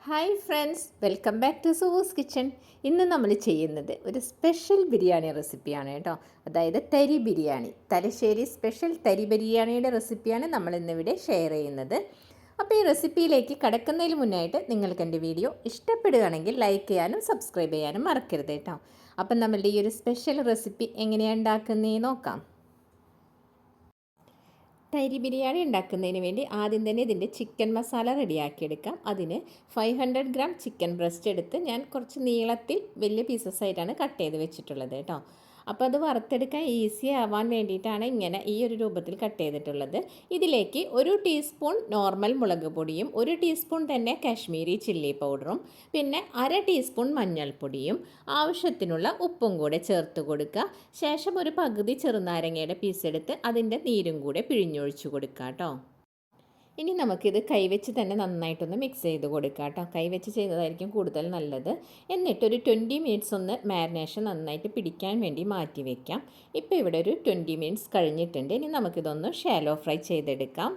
Hi friends, welcome back to സുവൂസ് kitchen. ഇന്ന് നമ്മൾ ചെയ്യുന്നത് ഒരു സ്പെഷ്യൽ ബിരിയാണി റെസിപ്പിയാണ് കേട്ടോ. അതായത് തരി ബിരിയാണി, തലശ്ശേരി സ്പെഷ്യൽ തരി ബിരിയാണിയുടെ റെസിപ്പിയാണ് നമ്മൾ ഇന്നിവിടെ ഷെയർ ചെയ്യുന്നത്. അപ്പോൾ ഈ റെസിപ്പിയിലേക്ക് കടക്കുന്നതിന് മുന്നായിട്ട് നിങ്ങൾക്ക് എൻ്റെ വീഡിയോ ഇഷ്ടപ്പെടുകയാണെങ്കിൽ ലൈക്ക് ചെയ്യാനും സബ്സ്ക്രൈബ് ചെയ്യാനും മറക്കരുത് കേട്ടോ. അപ്പം നമ്മളുടെ ഈ ഒരു സ്പെഷ്യൽ റെസിപ്പി എങ്ങനെയാണ് ഉണ്ടാക്കുന്നതെന്ന് നോക്കാം. തരി ബിരിയാണി ഉണ്ടാക്കുന്നതിന് വേണ്ടി ആദ്യം തന്നെ ഇതിൻ്റെ ചിക്കൻ മസാല റെഡിയാക്കിയെടുക്കാം. അതിന് 500 ഗ്രാം ചിക്കൻ ബ്രസ്റ്റ് എടുത്ത് ഞാൻ കുറച്ച് നീളത്തിൽ വലിയ പീസസ് ആയിട്ടാണ് കട്ട് ചെയ്ത് വെച്ചിട്ടുള്ളത് കേട്ടോ. അപ്പോൾ അത് വറുത്തെടുക്കാൻ ഈസി ആവാൻ വേണ്ടിയിട്ടാണ് ഇങ്ങനെ ഈ ഒരു രൂപത്തിൽ കട്ട് ചെയ്തിട്ടുള്ളത്. ഇതിലേക്ക് 1 ടീസ്പൂൺ നോർമൽ മുളക് പൊടിയും 1 ടീസ്പൂൺ തന്നെ കാശ്മീരി ചില്ലി പൗഡറും പിന്നെ 1/2 ടീസ്പൂൺ മഞ്ഞൾപ്പൊടിയും ആവശ്യത്തിനുള്ള ഉപ്പും കൂടെ ചേർത്ത് കൊടുക്കുക. ശേഷം ഒരു പകുതി ചെറുനാരങ്ങയുടെ പീസ് എടുത്ത് അതിൻ്റെ നീരും കൂടെ പിഴിഞ്ഞൊഴിച്ച് കൊടുക്കുക കേട്ടോ. ഇനി നമുക്കിത് കൈവച്ച് തന്നെ നന്നായിട്ടൊന്ന് മിക്സ് ചെയ്ത് കൊടുക്കാം കേട്ടോ. കൈവച്ച് ചെയ്യുന്നതായിരിക്കും കൂടുതൽ നല്ലത്. എന്നിട്ടൊരു 20 മിനിറ്റ്സ് ഒന്ന് മാരിനേഷൻ നന്നായിട്ട് പിടിക്കാൻ വേണ്ടി മാറ്റി വയ്ക്കാം. ഇപ്പോൾ ഇവിടെ ഒരു 20 മിനിറ്റ്സ് കഴിഞ്ഞിട്ടുണ്ട്. ഇനി നമുക്കിതൊന്ന് ഷാലോ ഫ്രൈ ചെയ്തെടുക്കാം.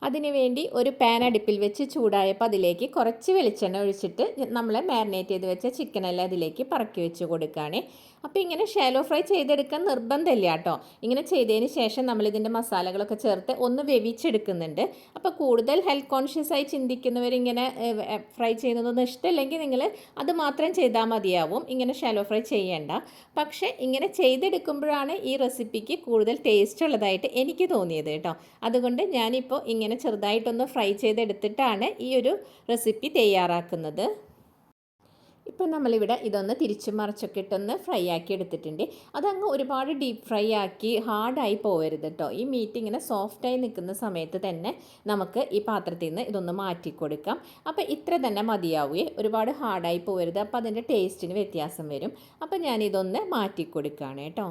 അതിനുവേണ്ടി ഒരു പാൻ അടുപ്പിൽ വെച്ച് ചൂടായപ്പോൾ അതിലേക്ക് കുറച്ച് വെളിച്ചെണ്ണ ഒഴിച്ചിട്ട് നമ്മൾ മാരിനേറ്റ് ചെയ്ത് വെച്ച ചിക്കനെല്ലാം അതിലേക്ക് പറക്കി വെച്ച് കൊടുക്കുകയാണ്. അപ്പോൾ ഇങ്ങനെ ഷാലോ ഫ്രൈ ചെയ്തെടുക്കാൻ നിർബന്ധമില്ല കേട്ടോ. ഇങ്ങനെ ചെയ്തതിന് ശേഷം നമ്മളിതിൻ്റെ മസാലകളൊക്കെ ചേർത്ത് ഒന്ന് വേവിച്ചെടുക്കുന്നുണ്ട്. അപ്പോൾ കൂടുതൽ ഹെൽത്ത് കോൺഷ്യസ് ആയി ചിന്തിക്കുന്നവരിങ്ങനെ ഫ്രൈ ചെയ്യുന്നതൊന്നും ഇഷ്ടമില്ലെങ്കിൽ നിങ്ങൾ അത് മാത്രം ചെയ്താൽ മതിയാവും. ഇങ്ങനെ ഷാലോ ഫ്രൈ ചെയ്യേണ്ട. പക്ഷേ ഇങ്ങനെ ചെയ്തെടുക്കുമ്പോഴാണ് ഈ റെസിപ്പിക്ക് കൂടുതൽ ടേസ്റ്റ് ഉള്ളതായിട്ട് എനിക്ക് തോന്നിയത് കേട്ടോ. അതുകൊണ്ട് ഞാനിപ്പോൾ ഇങ്ങനെ ചെറുതായിട്ടൊന്ന് ഫ്രൈ ചെയ്തെടുത്തിട്ടാണ് ഈ ഒരു റെസിപ്പി തയ്യാറാക്കുന്നത്. ഇപ്പം നമ്മളിവിടെ ഇതൊന്ന് തിരിച്ചും മറിച്ചൊക്കെ ഇട്ടൊന്ന് ഫ്രൈ ആക്കി എടുത്തിട്ടുണ്ട്. അതങ്ങ് ഒരുപാട് ഡീപ്പ് ഫ്രൈ ആക്കി ഹാർഡായി പോകരുത് കേട്ടോ. ഈ മീറ്റ് ഇങ്ങനെ സോഫ്റ്റായി നിൽക്കുന്ന സമയത്ത് തന്നെ നമുക്ക് ഈ പാത്രത്തിൽ നിന്ന് ഇതൊന്ന് മാറ്റി കൊടുക്കാം. അപ്പോൾ ഇത്ര തന്നെ മതിയാവുകയെ, ഒരുപാട് ഹാർഡായി പോകരുത്. അപ്പോൾ അതിൻ്റെ ടേസ്റ്റിന് വ്യത്യാസം വരും. അപ്പോൾ ഞാനിതൊന്ന് മാറ്റി കൊടുക്കുകയാണ് കേട്ടോ.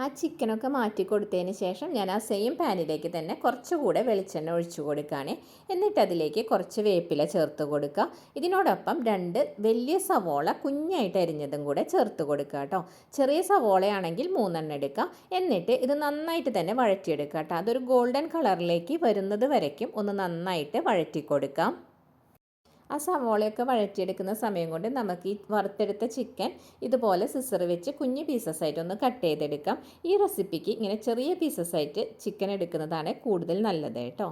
ആ ചിക്കനൊക്കെ മാറ്റി കൊടുത്തതിന് ശേഷം ഞാൻ ആ സെയിം പാനിലേക്ക് തന്നെ കുറച്ചുകൂടെ വെളിച്ചെണ്ണ ഒഴിച്ചു കൊടുക്കുകയാണ്. എന്നിട്ട് അതിലേക്ക് കുറച്ച് വേപ്പില ചേർത്ത് കൊടുക്കുക. ഇതിനോടൊപ്പം 2 വലിയ സവോള കുഞ്ഞായിട്ട് അരിഞ്ഞതും കൂടെ ചേർത്ത് കൊടുക്കുക കേട്ടോ. ചെറിയ സവോളയാണെങ്കിൽ 3 എണ്ണം എടുക്കുക. എന്നിട്ട് ഇത് നന്നായിട്ട് തന്നെ വഴറ്റിയെടുക്കുക കേട്ടോ. അതൊരു ഗോൾഡൻ കളറിലേക്ക് വരുന്നത് വരയ്ക്കും ഒന്ന് നന്നായിട്ട് വഴറ്റി കൊടുക്കാം. ആ സവോളയൊക്കെ വഴറ്റിയെടുക്കുന്ന സമയം കൊണ്ട് നമുക്ക് ഈ വറുത്തെടുത്ത ചിക്കൻ ഇതുപോലെ സിസർ വെച്ച് കുഞ്ഞു പീസസ് ആയിട്ടൊന്ന് കട്ട് ചെയ്തെടുക്കാം. ഈ റെസിപ്പിക്ക് ഇങ്ങനെ ചെറിയ പീസസ് ആയിട്ട് ചിക്കൻ എടുക്കുന്നതാണ് കൂടുതൽ നല്ലത് കേട്ടോ.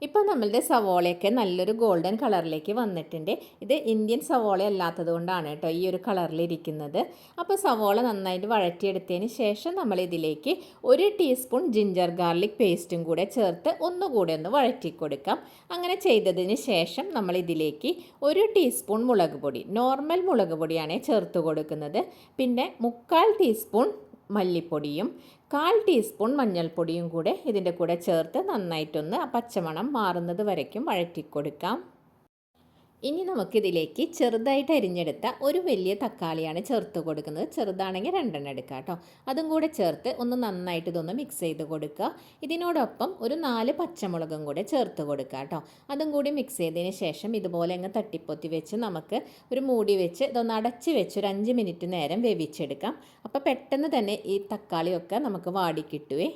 ഇപ്പോൾ നമ്മളുടെ സവോളയൊക്കെ നല്ലൊരു ഗോൾഡൻ കളറിലേക്ക് വന്നിട്ടുണ്ട്. ഇത് ഇന്ത്യൻ സവോള അല്ലാത്തത് കൊണ്ടാണ് കേട്ടോ ഈ ഒരു കളറിലിരിക്കുന്നത്. അപ്പോൾ സവോള നന്നായിട്ട് വഴറ്റിയെടുത്തതിന് ശേഷം നമ്മൾ ഇതിലേക്ക് 1 ടീസ്പൂൺ ജിഞ്ചർ ഗാർലിക് പേസ്റ്റും കൂടെ ചേർത്ത് ഒന്നുകൂടെ ഒന്ന് വഴറ്റി കൊടുക്കാം. അങ്ങനെ ചെയ്തതിന് ശേഷം നമ്മൾ ഇതിലേക്ക് 1 ടീസ്പൂൺ മുളക് പൊടി, നോർമൽ മുളക് പൊടിയാണ് ചേർത്ത് കൊടുക്കുന്നത്. പിന്നെ 1/4 ടീസ്പൂൺ മല്ലിപ്പൊടിയും 1/4 ടീസ്പൂൺ മഞ്ഞൾപ്പൊടിയും കൂടെ ഇതിൻ്റെ കൂടെ ചേർത്ത് നന്നായിട്ടൊന്ന് ആ പച്ചമണം മാറുന്നത് വരയ്ക്കും വഴറ്റി കൊടുക്കാം. ഇനി നമുക്കിതിലേക്ക് ചെറുതായിട്ട് അരിഞ്ഞെടുത്ത ഒരു വലിയ തക്കാളിയാണ് ചേർത്ത് കൊടുക്കുന്നത്. ചെറുതാണെങ്കിൽ 2 എണ്ണം എടുക്കുക കേട്ടോ. അതും കൂടെ ചേർത്ത് ഒന്ന് നന്നായിട്ട് ഇതൊന്ന് മിക്സ് ചെയ്ത് കൊടുക്കുക. ഇതിനോടൊപ്പം ഒരു 4 പച്ചമുളകും കൂടെ ചേർത്ത് കൊടുക്കുക കേട്ടോ. അതും കൂടി മിക്സ് ചെയ്തതിന് ശേഷം ഇതുപോലെ അങ്ങ് തട്ടിപ്പൊത്തി വെച്ച് നമുക്ക് ഒരു മൂടി വെച്ച് ഇതൊന്ന് അടച്ച് വെച്ച് ഒരു 5 മിനിറ്റ് നേരം വേവിച്ചെടുക്കാം. അപ്പോൾ പെട്ടെന്ന് തന്നെ ഈ തക്കാളിയൊക്കെ നമുക്ക് വാടിക്കിട്ടുവേ.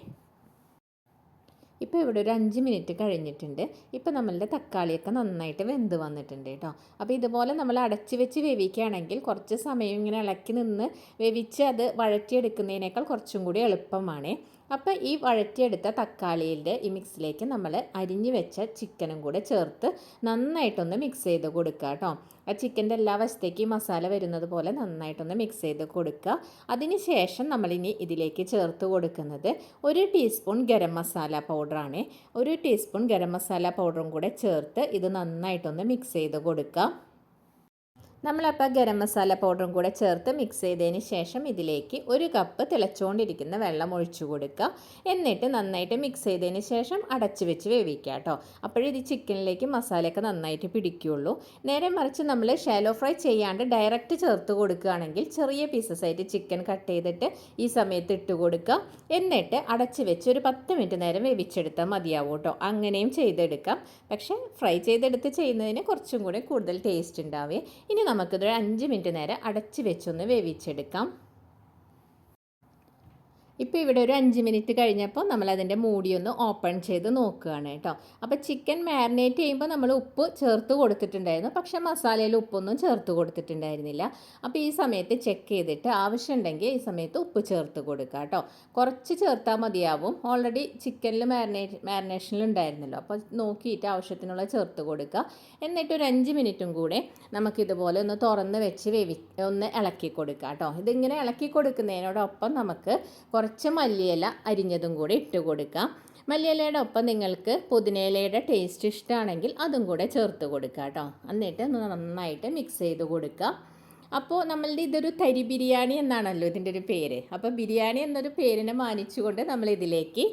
ഇപ്പോൾ ഇവിടെ ഒരു 5 മിനിറ്റ് കഴിഞ്ഞിട്ടുണ്ട്. ഇപ്പോൾ നമ്മളുടെ തക്കാളിയൊക്കെ നന്നായിട്ട് വെന്ത് വന്നിട്ടുണ്ട് കേട്ടോ. അപ്പോൾ ഇതുപോലെ നമ്മൾ അടച്ച് വെച്ച് വേവിക്കുകയാണെങ്കിൽ കുറച്ച് സമയം ഇങ്ങനെ ഇളക്കി നിന്ന് വേവിച്ച് അത് വഴറ്റിയെടുക്കുന്നതിനേക്കാൾ കുറച്ചും കൂടി എളുപ്പമാണ്. അപ്പോൾ ഈ വഴറ്റിയെടുത്ത തക്കാളിയുടെ ഈ മിക്സിലേക്ക് നമ്മൾ അരിഞ്ഞു വെച്ച ചിക്കനും കൂടെ ചേർത്ത് നന്നായിട്ടൊന്ന് മിക്സ് ചെയ്ത് കൊടുക്കുക കേട്ടോ. ആ ചിക്കൻ്റെ എല്ലാ വശത്തേക്ക് മസാല വരുന്നത് പോലെ നന്നായിട്ടൊന്ന് മിക്സ് ചെയ്ത് കൊടുക്കുക. അതിന് ശേഷം നമ്മളിനി ഇതിലേക്ക് ചേർത്ത് കൊടുക്കുന്നത് 1 ടീസ്പൂൺ ഗരം മസാല പൗഡറാണ്. 1 ടീസ്പൂൺ ഗരം മസാല പൗഡറും കൂടെ ചേർത്ത് ഇത് നന്നായിട്ടൊന്ന് മിക്സ് ചെയ്ത് കൊടുക്കുക. നമ്മളപ്പോൾ ഗരം മസാല പൗഡറും കൂടെ ചേർത്ത് മിക്സ് ചെയ്തതിന് ശേഷം ഇതിലേക്ക് 1 കപ്പ് തിളച്ചുകൊണ്ടിരിക്കുന്ന വെള്ളം ഒഴിച്ചു കൊടുക്കുക. എന്നിട്ട് നന്നായിട്ട് മിക്സ് ചെയ്തതിന് ശേഷം അടച്ച് വെച്ച് വേവിക്കുക കേട്ടോ. അപ്പോഴിത് ചിക്കനിലേക്ക് മസാലയൊക്കെ നന്നായിട്ട് പിടിക്കുകയുള്ളൂ. നേരെ മറിച്ച് നമ്മൾ ഷാലോ ഫ്രൈ ചെയ്യാണ്ട് ഡയറക്റ്റ് ചേർത്ത് കൊടുക്കുകയാണെങ്കിൽ ചെറിയ പീസസ് ആയിട്ട് ചിക്കൻ കട്ട് ചെയ്തിട്ട് ഈ സമയത്ത് ഇട്ട് കൊടുക്കുക. എന്നിട്ട് അടച്ച് വെച്ച് ഒരു 10 മിനിറ്റ് നേരം വേവിച്ചെടുത്താൽ മതിയാവും കേട്ടോ. അങ്ങനെയും ചെയ്തെടുക്കാം. പക്ഷേ ഫ്രൈ ചെയ്തെടുത്ത് ചെയ്യുന്നതിന് കുറച്ചും കൂടെ കൂടുതൽ ടേസ്റ്റ് ഉണ്ടാവേ. ഇനി നമുക്കിതൊരു 5 മിനിറ്റ് നേരം അടച്ച് വെച്ചൊന്ന് വേവിച്ചെടുക്കാം. ഇപ്പോൾ ഇവിടെ ഒരു 5 മിനിറ്റ് കഴിഞ്ഞപ്പോൾ നമ്മളതിൻ്റെ മൂടിയൊന്ന് ഓപ്പൺ ചെയ്ത് നോക്കുകയാണ് കേട്ടോ. അപ്പോൾ ചിക്കൻ മാരിനേറ്റ് ചെയ്യുമ്പോൾ നമ്മൾ ഉപ്പ് ചേർത്ത് കൊടുത്തിട്ടുണ്ടായിരുന്നു, പക്ഷേ മസാലയിൽ ഉപ്പൊന്നും ചേർത്ത് കൊടുത്തിട്ടുണ്ടായിരുന്നില്ല. അപ്പോൾ ഈ സമയത്ത് ചെക്ക് ചെയ്തിട്ട് ആവശ്യമുണ്ടെങ്കിൽ ഈ സമയത്ത് ഉപ്പ് ചേർത്ത് കൊടുക്കുക കേട്ടോ. കുറച്ച് ചേർത്താൽ മതിയാവും, ഓൾറെഡി ചിക്കനിൽ മാരിനേഷനിൽ ഉണ്ടായിരുന്നല്ലോ. അപ്പോൾ നോക്കിയിട്ട് ആവശ്യത്തിനുള്ള ചേർത്ത് കൊടുക്കുക. എന്നിട്ട് ഒരു 5 മിനിറ്റും കൂടെ നമുക്കിതുപോലെ ഒന്ന് തുറന്ന് വെച്ച് ഒന്ന് ഇളക്കി കൊടുക്കുക കേട്ടോ. ഇതിങ്ങനെ ഇളക്കി കൊടുക്കുന്നതിനോടൊപ്പം നമുക്ക് കുറച്ച് മല്ലിയില അരിഞ്ഞതും കൂടി ഇട്ട് കൊടുക്കാം. മല്ലിയിലയുടെ ഒപ്പം നിങ്ങൾക്ക് പുതിനയിലയുടെ ടേസ്റ്റ് ഇഷ്ടമാണെങ്കിൽ അതും കൂടെ ചേർത്ത് കൊടുക്കുക കേട്ടോ. എന്നിട്ട് നന്നായിട്ട് മിക്സ് ചെയ്ത് കൊടുക്കുക. അപ്പോൾ നമ്മളുടെ ഇതൊരു തരി ബിരിയാണി എന്നാണല്ലോ ഇതിൻ്റെ ഒരു പേര്. അപ്പോൾ ബിരിയാണി എന്നൊരു പേരിനെ മാനിച്ചുകൊണ്ട് നമ്മളിതിലേക്ക്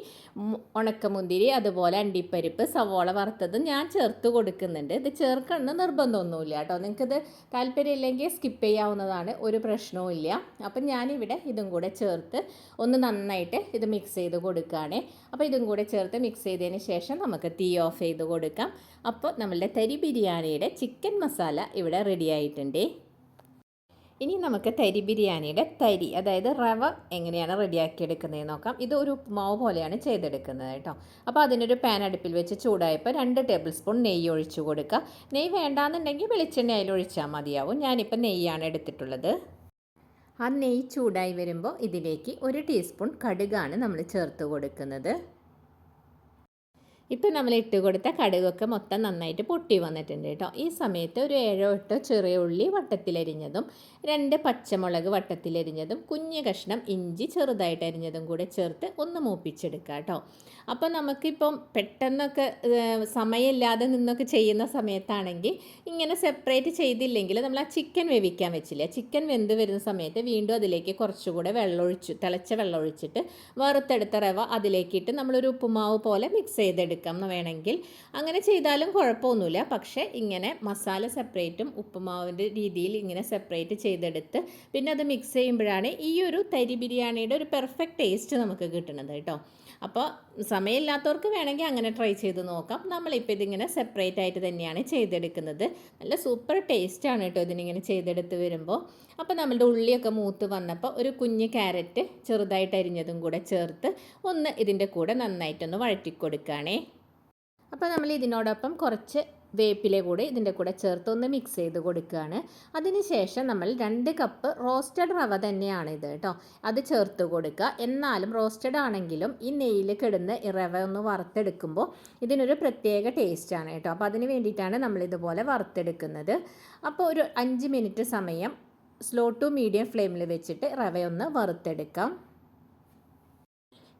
ഉണക്കമുന്തിരി, അതുപോലെ അണ്ടിപ്പരിപ്പ്, സവോള വറുത്തതും ഞാൻ ചേർത്ത് കൊടുക്കുന്നുണ്ട്. ഇത് ചേർക്കണമെന്ന് നിർബന്ധമൊന്നുമില്ല കേട്ടോ. നിങ്ങൾക്കിത് താല്പര്യമില്ലെങ്കിൽ സ്കിപ്പ് ചെയ്യാവുന്നതാണ്, ഒരു പ്രശ്നവും ഇല്ല. അപ്പം ഞാനിവിടെ ഇതും കൂടെ ചേർത്ത് ഒന്ന് നന്നായിട്ട് ഇത് മിക്സ് ചെയ്ത് കൊടുക്കുകയാണ്. അപ്പോൾ ഇതും കൂടെ ചേർത്ത് മിക്സ് ചെയ്തതിന് ശേഷം നമുക്ക് തീ ഓഫ് ചെയ്ത് കൊടുക്കാം. അപ്പോൾ നമ്മളുടെ തരി ബിരിയാണിയുടെ ചിക്കൻ മസാല ഇവിടെ റെഡി ആയിട്ടുണ്ട്. ഇനി നമുക്ക് തരി ബിരിയാണിയുടെ തരി, അതായത് റവ എങ്ങനെയാണ് റെഡിയാക്കിയെടുക്കുന്നത് നോക്കാം. ഇത് ഒരു ഉപ്പുമാവ് പോലെയാണ് ചെയ്തെടുക്കുന്നത് കേട്ടോ. അപ്പോൾ അതിനൊരു പാൻ അടുപ്പിൽ വെച്ച് ചൂടായപ്പോൾ 2 ടേബിൾ സ്പൂൺ നെയ്യ് ഒഴിച്ചു കൊടുക്കുക. നെയ്യ് വേണ്ടാന്നുണ്ടെങ്കിൽ വെളിച്ചെണ്ണ അതിൽ ഒഴിച്ചാൽ മതിയാവും. ഞാനിപ്പോൾ നെയ്യാണ് എടുത്തിട്ടുള്ളത്. ആ നെയ്യ് ചൂടായി വരുമ്പോൾ ഇതിലേക്ക് 1 ടീസ്പൂൺ കടുകാണ് നമ്മൾ ചേർത്ത് കൊടുക്കുന്നത്. ഇപ്പോൾ നമ്മൾ ഇട്ട് കൊടുത്ത കടുകൊക്കെ മൊത്തം നന്നായിട്ട് പൊട്ടി വന്നിട്ടുണ്ട് കേട്ടോ. ഈ സമയത്ത് ഒരു 7-8 ചെറിയ ഉള്ളി വട്ടത്തിലരിഞ്ഞതും 2 പച്ചമുളക് വട്ടത്തിലരിഞ്ഞതും കുഞ്ഞ് കഷ്ണം ഇഞ്ചി ചെറുതായിട്ട് അരിഞ്ഞതും കൂടെ ചേർത്ത് ഒന്ന് മൂപ്പിച്ചെടുക്കുക കേട്ടോ. അപ്പോൾ നമുക്കിപ്പം പെട്ടെന്നൊക്കെ സമയമില്ലാതെ നിന്നൊക്കെ ചെയ്യുന്ന സമയത്താണെങ്കിൽ ഇങ്ങനെ സെപ്പറേറ്റ് ചെയ്തില്ലെങ്കിൽ നമ്മൾ ആ ചിക്കൻ വേവിക്കാൻ വെച്ചില്ല, ചിക്കൻ വെന്ത് വരുന്ന സമയത്ത് വീണ്ടും അതിലേക്ക് കുറച്ചുകൂടെ തിളച്ച വെള്ളം ഒഴിച്ചിട്ട് വറുത്തെടുത്ത റവ അതിലേക്കിട്ട് നമ്മളൊരു ഉപ്പുമാവ് പോലെ മിക്സ് ചെയ്തെടുക്കുക എന്ന് വേണമെങ്കിൽ അങ്ങനെ ചെയ്താലും കുഴപ്പമൊന്നുമില്ല. പക്ഷേ ഇങ്ങനെ മസാല സെപ്പറേറ്റും ഉപ്പുമാവിൻ്റെ രീതിയിൽ ഇങ്ങനെ സെപ്പറേറ്റ് ചെയ്തെടുത്ത് പിന്നെ അത് മിക്സ് ചെയ്യുമ്പോഴാണ് ഈ ഒരു തരി ബിരിയാണിയുടെ ഒരു പെർഫെക്റ്റ് ടേസ്റ്റ് നമുക്ക് കിട്ടുന്നത് കേട്ടോ. അപ്പോൾ സമയമില്ലാത്തവർക്ക് വേണമെങ്കിൽ അങ്ങനെ ട്രൈ ചെയ്ത് നോക്കാം. നമ്മളിപ്പോൾ ഇതിങ്ങനെ സെപ്പറേറ്റ് ആയിട്ട് തന്നെയാണ് ചെയ്തെടുക്കുന്നത്. നല്ല സൂപ്പർ ടേസ്റ്റാണ് കേട്ടോ ഇതിനിങ്ങനെ ചെയ്തെടുത്ത് വരുമ്പോൾ. അപ്പോൾ നമ്മളുടെ ഉള്ളിയൊക്കെ മൂത്ത് വന്നപ്പോൾ ഒരു കുഞ്ഞ് ക്യാരറ്റ് ചെറുതായിട്ട് അരിഞ്ഞതും കൂടെ ചേർത്ത് ഒന്ന് ഇതിൻ്റെ കൂടെ നന്നായിട്ടൊന്ന് വഴറ്റി കൊടുക്കുകയാണേ. അപ്പോൾ നമ്മൾ ഇതിനോടൊപ്പം കുറച്ച് വേപ്പില കൂടെ ഇതിൻ്റെ കൂടെ ചേർത്ത് ഒന്ന് മിക്സ് ചെയ്ത് കൊടുക്കുകയാണ്. അതിനുശേഷം നമ്മൾ 2 കപ്പ് റോസ്റ്റഡ് റവ തന്നെയാണ് ഇത് കേട്ടോ, അത് ചേർത്ത് കൊടുക്കുക. എന്നാലും റോസ്റ്റഡ് ആണെങ്കിലും ഈ നെയ്യിൽ കിടന്ന് ഈ റവ ഒന്ന് വറുത്തെടുക്കുമ്പോൾ ഇതിനൊരു പ്രത്യേക ടേസ്റ്റാണ് കേട്ടോ. അപ്പോൾ അതിന് വേണ്ടിയിട്ടാണ് നമ്മളിതുപോലെ വറുത്തെടുക്കുന്നത്. അപ്പോൾ ഒരു 5 മിനിറ്റ് സമയം സ്ലോ ടു മീഡിയം ഫ്ലെയിമിൽ വെച്ചിട്ട് റവയൊന്ന് വറുത്തെടുക്കാം.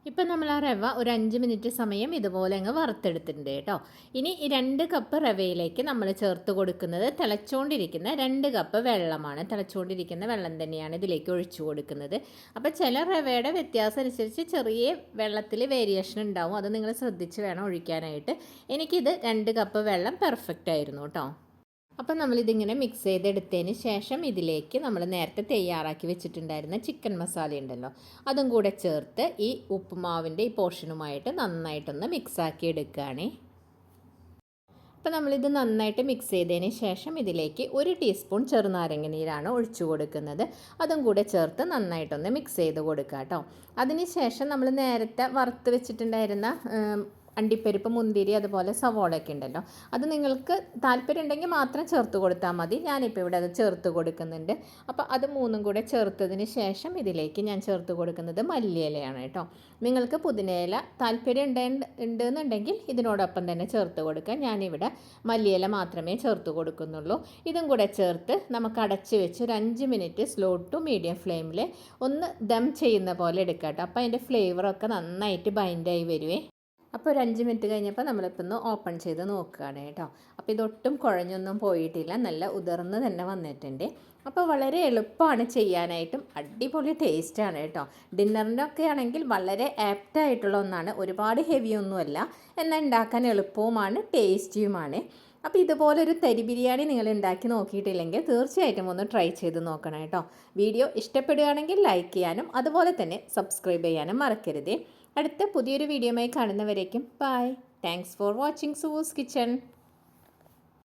ഇപ്പം നമ്മൾ ആ റവ ഒരു 5 മിനിറ്റ് സമയം ഇതുപോലെ അങ്ങ് വറുത്തെടുത്തിട്ടുണ്ട് കേട്ടോ. ഇനി ഈ 2 കപ്പ് റവയിലേക്ക് നമ്മൾ ചേർത്ത് കൊടുക്കുന്നത് തിളച്ചുകൊണ്ടിരിക്കുന്ന 2 കപ്പ് വെള്ളമാണ്. തിളച്ചുകൊണ്ടിരിക്കുന്ന വെള്ളം തന്നെയാണ് ഇതിലേക്ക് ഒഴിച്ചു കൊടുക്കുന്നത്. അപ്പോൾ ചില റവയുടെ വ്യത്യാസം അനുസരിച്ച് ചെറിയ വെള്ളത്തിൽ വേരിയേഷൻ ഉണ്ടാവും, അത് നിങ്ങൾ ശ്രദ്ധിച്ച് വേണം ഒഴിക്കാനായിട്ട്. എനിക്കിത് 2 കപ്പ് വെള്ളം പെർഫെക്റ്റ് ആയിരുന്നു കേട്ടോ. അപ്പോൾ നമ്മളിതിങ്ങനെ മിക്സ് ചെയ്തെടുത്തതിന് ശേഷം ഇതിലേക്ക് നമ്മൾ നേരത്തെ തയ്യാറാക്കി വെച്ചിട്ടുണ്ടായിരുന്ന ചിക്കൻ മസാല ഉണ്ടല്ലോ, അതും കൂടെ ചേർത്ത് ഈ ഉപ്പുമാവിൻ്റെ ഈ പോർഷനുമായിട്ട് നന്നായിട്ടൊന്ന് മിക്സാക്കി എടുക്കുകയാണേ. അപ്പോൾ നമ്മളിത് നന്നായിട്ട് മിക്സ് ചെയ്തതിന് ശേഷം ഇതിലേക്ക് 1 ടീസ്പൂൺ ചെറുനാരങ്ങ നീരാണ് ഒഴിച്ചു കൊടുക്കുന്നത്. അതും കൂടെ ചേർത്ത് നന്നായിട്ടൊന്ന് മിക്സ് ചെയ്ത് കൊടുക്കുക കേട്ടോ. അതിന് ശേഷം നമ്മൾ നേരത്തെ വറുത്ത് വെച്ചിട്ടുണ്ടായിരുന്ന അണ്ടിപ്പരിപ്പ്, മുന്തിരി, അതുപോലെ സവോളയൊക്കെ ഉണ്ടല്ലോ, അത് നിങ്ങൾക്ക് താല്പര്യം ഉണ്ടെങ്കിൽ മാത്രം ചേർത്ത് കൊടുത്താൽ മതി. ഞാനിപ്പോൾ ഇവിടെ അത് ചേർത്ത് കൊടുക്കുന്നുണ്ട്. അപ്പോൾ അത് 3ഉം കൂടെ ചേർത്തതിന് ശേഷം ഇതിലേക്ക് ഞാൻ ചേർത്ത് കൊടുക്കുന്നത് മല്ലിയിലയാണ് കേട്ടോ. നിങ്ങൾക്ക് പുതിനയില താല്പര്യം ഉണ്ടെന്നുണ്ടെങ്കിൽ ഇതിനോടൊപ്പം തന്നെ ചേർത്ത് കൊടുക്കുക. ഞാനിവിടെ മല്ലിയില മാത്രമേ ചേർത്ത് കൊടുക്കുന്നുള്ളൂ. ഇതും കൂടെ ചേർത്ത് നമുക്ക് അടച്ച് വെച്ച് ഒരു 5 മിനിറ്റ് സ്ലോ ടു മീഡിയം ഫ്ലെയിമിൽ ഒന്ന് ദം ചെയ്യുന്ന പോലെ എടുക്കാം കേട്ടോ. അപ്പോൾ അതിൻ്റെ ഫ്ലേവറൊക്കെ നന്നായിട്ട് ബൈൻഡായി വരുവേ. അപ്പോൾ ഒരു 5 മിനിറ്റ് കഴിഞ്ഞപ്പോൾ നമ്മളിപ്പോൾ ഒന്ന് ഓപ്പൺ ചെയ്ത് നോക്കുകയാണ് കേട്ടോ. അപ്പോൾ ഇതൊട്ടും കുഴഞ്ഞൊന്നും പോയിട്ടില്ല, നല്ല ഉതിർന്ന് തന്നെ വന്നിട്ടുണ്ട്. അപ്പോൾ വളരെ എളുപ്പമാണ് ചെയ്യാനായിട്ടും, അടിപൊളി ടേസ്റ്റാണ് കേട്ടോ. ഡിന്നറിനൊക്കെ ആണെങ്കിൽ വളരെ ആപ്റ്റായിട്ടുള്ള ഒന്നാണ്, ഒരുപാട് ഹെവിയൊന്നുമല്ല, എന്നാൽ ഉണ്ടാക്കാൻ എളുപ്പവുമാണ് ടേസ്റ്റിയുമാണ്. അപ്പോൾ ഇതുപോലൊരു തരി ബിരിയാണി നിങ്ങൾ ഉണ്ടാക്കി നോക്കിയിട്ടില്ലെങ്കിൽ തീർച്ചയായിട്ടും ഒന്ന് ട്രൈ ചെയ്ത് നോക്കണം കേട്ടോ. വീഡിയോ ഇഷ്ടപ്പെടുകയാണെങ്കിൽ ലൈക്ക് ചെയ്യാനും അതുപോലെ തന്നെ സബ്സ്ക്രൈബ് ചെയ്യാനും മറക്കരുത്. അടുത്ത പുതിയൊരു വീഡിയോയുമായി കാണുന്നവരേക്കും ബൈ. താങ്ക്സ് ഫോർ വാച്ചിങ് സൂസ് കിച്ചൺ.